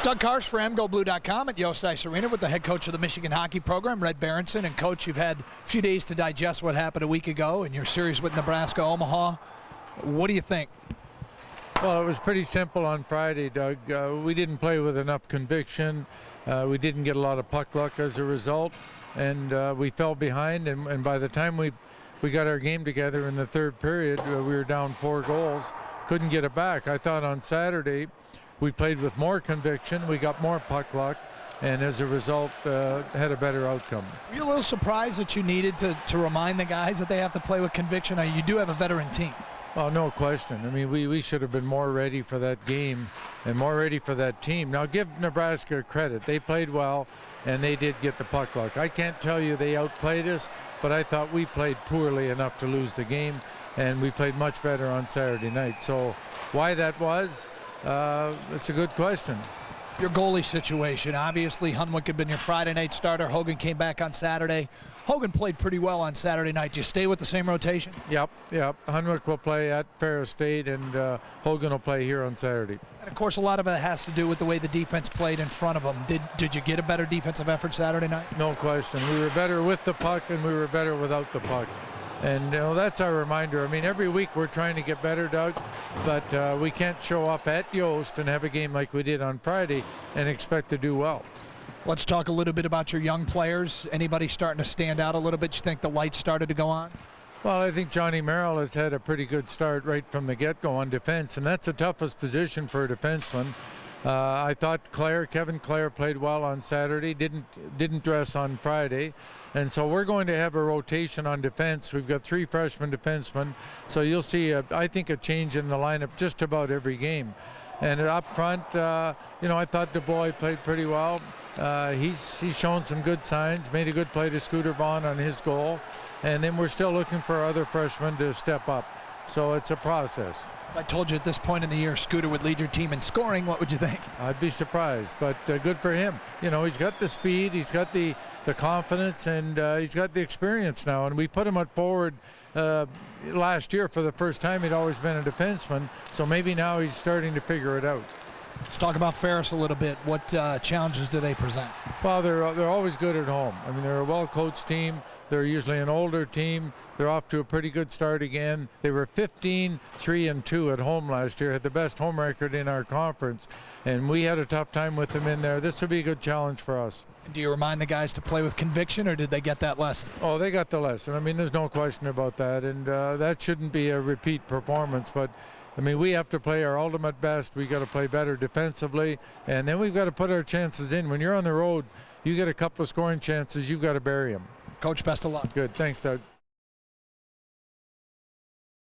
Doug Karsh for MGoBlue.com at Yost Ice Arena with the head coach of the Michigan hockey program, Red Berenson. And coach, you've had a few days to digest what happened a week ago in your series with Nebraska-Omaha. What do you think? Well, it was pretty simple on Friday, Doug. We didn't play with enough conviction. We didn't get a lot of puck luck as a result, and we fell behind. And by the time we got our game together in the third period, we were down 4 goals. Couldn't get it back. I thought on Saturday we played with more conviction. We got more puck luck, and as a result, had a better outcome. Were you a little surprised that you needed to remind the guys that they have to play with conviction? Now, you do have a veteran team. Oh, no question. I mean, we should have been more ready for that game and more ready for that team. Now, give Nebraska credit. They played well, and they did get the puck luck. I can't tell you they outplayed us, but I thought we played poorly enough to lose the game, and we played much better on Saturday night. So why that was, it's a good question. Your goalie situation, obviously Hunwick had been your Friday night starter. Hogan came back on Saturday. Hogan played pretty well on Saturday night. Do you stay with the same rotation? Yep. Hunwick will play at Ferris State, and Hogan will play here on Saturday. And of course, a lot of it has to do with the way the defense played in front of them. Did you get a better defensive effort Saturday night? No question. We were better with the puck, and we were better without the puck. And that's our reminder. I mean, every week we're trying to get better, Doug, but we can't show up at Yost and have a game like we did on Friday and expect to do well. Let's talk a little bit about your young players. Anybody starting to stand out a little bit? You think the lights started to go on? Well, I think Johnny Merrill has had a pretty good start right from the get-go on defense, and that's the toughest position for a defenseman. I thought Kevin Clare played well on Saturday, didn't dress on Friday, and so we're going to have a rotation on defense. We've got 3 freshman defensemen, so you'll see, I think, a change in the lineup just about every game. And up front, I thought DuBois played pretty well. He's shown some good signs, made a good play to Scooter Vaughn on his goal, and then we're still looking for other freshmen to step up. So it's a process. If I told you at this point in the year Scooter would lead your team in scoring, what would you think? I'd be surprised, but good for him. He's got the speed, he's got the confidence, and he's got the experience now. And we put him at forward last year for the first time. He'd always been a defenseman, so maybe now he's starting to figure it out. Let's talk about Ferris a little bit. What challenges do they present? Well, they're always good at home. I mean, they're a well-coached team. They're usually an older team. They're off to a pretty good start again. They were 15-3-2 at home last year, had the best home record in our conference, and we had a tough time with them in there. This will be a good challenge for us. And do you remind the guys to play with conviction, or did they get that lesson? Oh, they got the lesson. I mean, there's no question about that, and that shouldn't be a repeat performance, but I mean, we have to play our ultimate best. We got to play better defensively, and then we've got to put our chances in. When you're on the road, you get a couple of scoring chances, you've got to bury them. Coach, best of luck. Good. Thanks, Doug.